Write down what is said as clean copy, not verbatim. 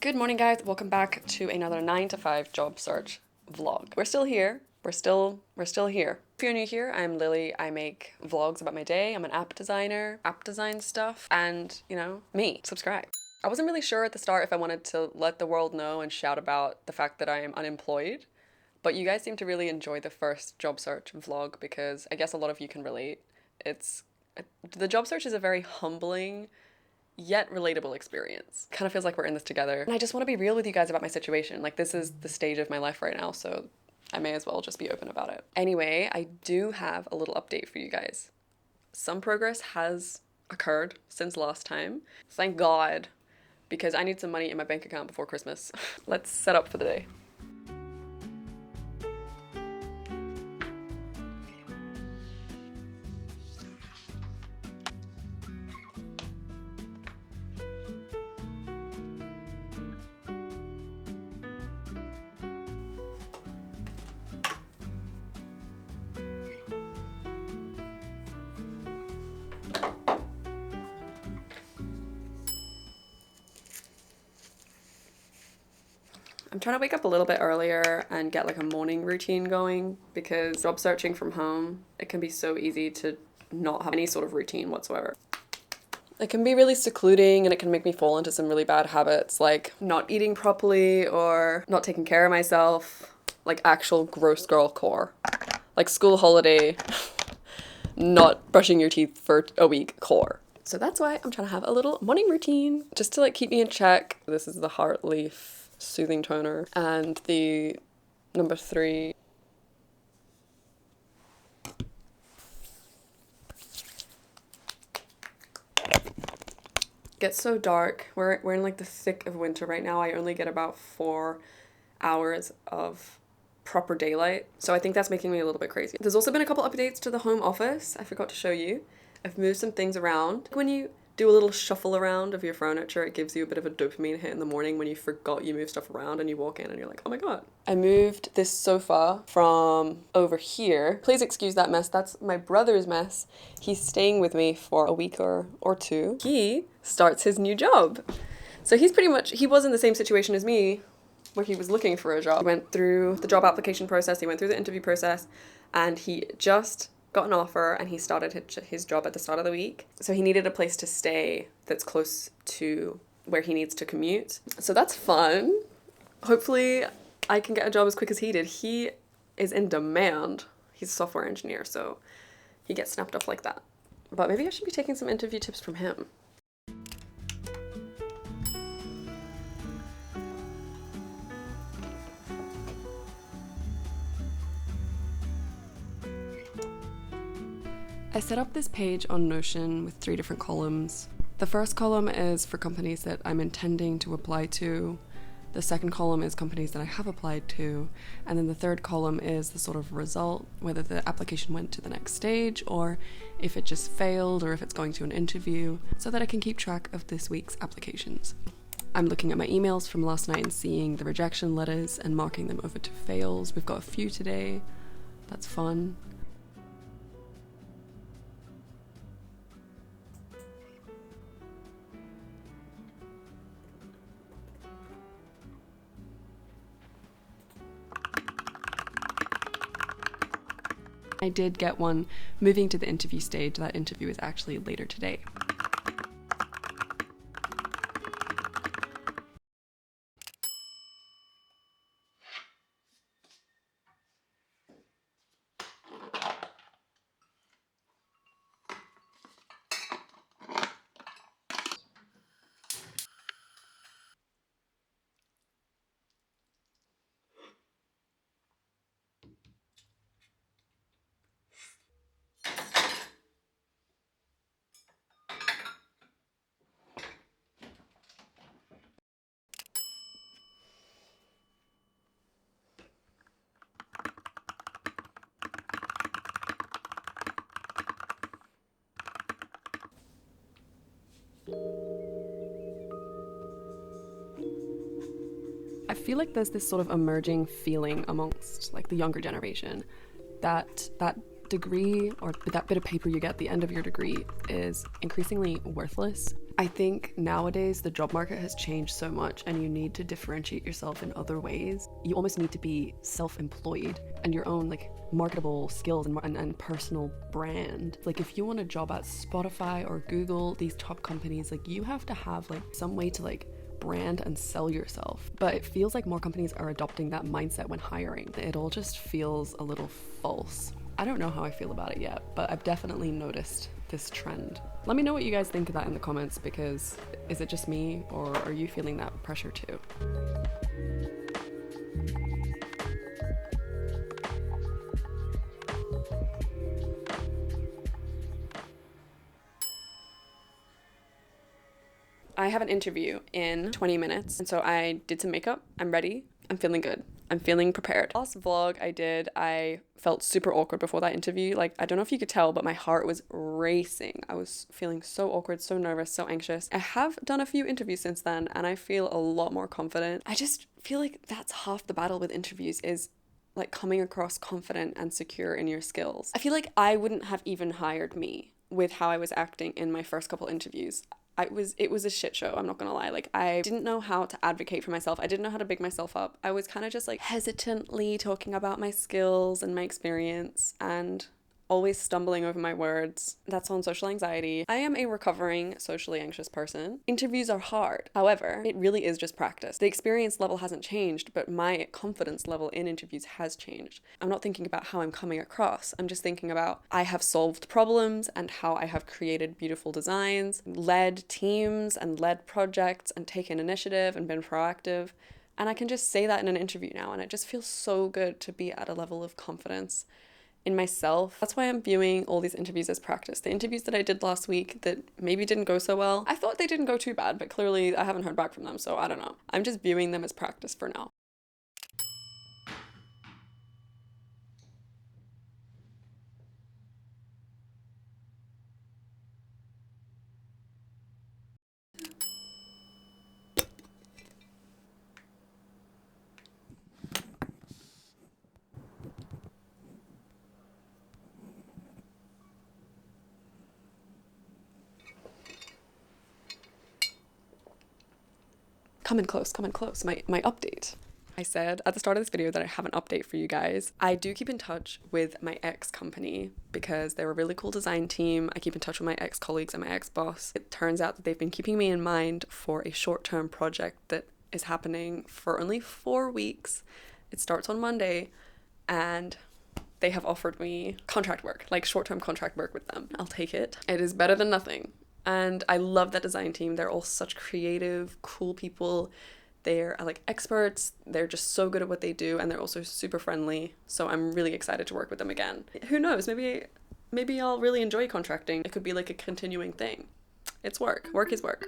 Good morning, guys. Welcome back to another 9 to 5 job search vlog. We're still here. We're still here. If you're new here, I'm Lily. I make vlogs about my day. I'm an app designer, app design stuff, and you know, me. Subscribe. I wasn't really sure at the start if I wanted to let the world know and shout about the fact that I am unemployed, but you guys seem to really enjoy the first job search vlog because I guess a lot of you can relate. The job search is a very humbling yet relatable experience. Kind of feels like we're in this together. And I just want to be real with you guys about my situation. Like, this is the stage of my life right now, so I may as well just be open about it. Anyway, I do have a little update for you guys. Some progress has occurred since last time. Thank God, because I need some money in my bank account before Christmas. Let's set up for the day. I'm trying to wake up a little bit earlier and get like a morning routine going because job searching from home, it can be so easy to not have any sort of routine whatsoever. It can be really secluding and it can make me fall into some really bad habits like not eating properly or not taking care of myself, like actual gross girl core, like school holiday, not brushing your teeth for a week core. So that's why I'm trying to have a little morning routine just to like keep me in check. This is the Heart Leaf Soothing Toner and the number 3. Gets so dark. We're in like the thick of winter right now. I only get about 4 hours of proper daylight. So I think that's making me a little bit crazy. There's also been a couple updates to the home office. I forgot to show you. I've moved some things around. When you do a little shuffle around of your furniture, it gives you a bit of a dopamine hit in the morning when you forgot you moved stuff around and you walk in and you're like, oh my God. I moved this sofa from over here. Please excuse that mess. That's my brother's mess. He's staying with me for a week or two. He starts his new job. So he was in the same situation as me where he was looking for a job. He went through the job application process, he went through the interview process, and he just got an offer and he started his job at the start of the week. So he needed a place to stay that's close to where he needs to commute. So that's fun. Hopefully I can get a job as quick as he did. He is in demand. He's a software engineer, so he gets snapped up like that. But maybe I should be taking some interview tips from him. I set up this page on Notion with 3 different columns. The first column is for companies that I'm intending to apply to. The second column is companies that I have applied to. And then the third column is the sort of result, whether the application went to the next stage or if it just failed or if it's going to an interview, so that I can keep track of this week's applications. I'm looking at my emails from last night and seeing the rejection letters and marking them over to fails. We've got a few today. That's fun. I did get one moving to the interview stage. That interview is actually later today. I feel like there's this sort of emerging feeling amongst like the younger generation that degree or that bit of paper you get at the end of your degree is increasingly worthless. I think nowadays the job market has changed so much and you need to differentiate yourself in other ways. You almost need to be self-employed and your own like marketable skills and personal brand. Like if you want a job at Spotify or Google, these top companies, like you have to have like some way to like brand and sell yourself. But it feels like more companies are adopting that mindset when hiring. It all just feels a little false. I don't know how I feel about it yet, but I've definitely noticed this trend. Let me know what you guys think of that in the comments, because is it just me or are you feeling that pressure too? I have an interview in 20 minutes, and so I did some makeup. I'm ready. I'm feeling good. I'm feeling prepared. Last vlog I did, I felt super awkward before that interview. Like, I don't know if you could tell, but my heart was racing. I was feeling so awkward, so nervous, so anxious. I have done a few interviews since then, and I feel a lot more confident. I just feel like that's half the battle with interviews, is like coming across confident and secure in your skills. I feel like I wouldn't have even hired me with how I was acting in my first couple interviews. It was a shit show, I'm not gonna lie. Like, I didn't know how to advocate for myself. I didn't know how to big myself up. I was kind of just like hesitantly talking about my skills and my experience and always stumbling over my words. That's on social anxiety. I am a recovering socially anxious person. Interviews are hard. However, it really is just practice. The experience level hasn't changed, but my confidence level in interviews has changed. I'm not thinking about how I'm coming across. I'm just thinking about I have solved problems and how I have created beautiful designs, led teams and led projects and taken initiative and been proactive. And I can just say that in an interview now, and it just feels so good to be at a level of confidence in myself. That's why I'm viewing all these interviews as practice. The interviews that I did last week that maybe didn't go so well, I thought they didn't go too bad, but clearly I haven't heard back from them, so I don't know. I'm just viewing them as practice for now. Come in close, my update. I said at the start of this video that I have an update for you guys. I do keep in touch with my ex company because they're a really cool design team. I keep in touch with my ex colleagues and my ex boss. It turns out that they've been keeping me in mind for a short-term project that is happening for only 4 weeks. It starts on Monday, and they have offered me contract work, like short-term contract work with them. I'll take it. It is better than nothing. And I love that design team. They're all such creative, cool people. They're like experts. They're just so good at what they do, and they're also super friendly. So I'm really excited to work with them again. Who knows? Maybe I'll really enjoy contracting. It could be like a continuing thing. It's work. Work is work.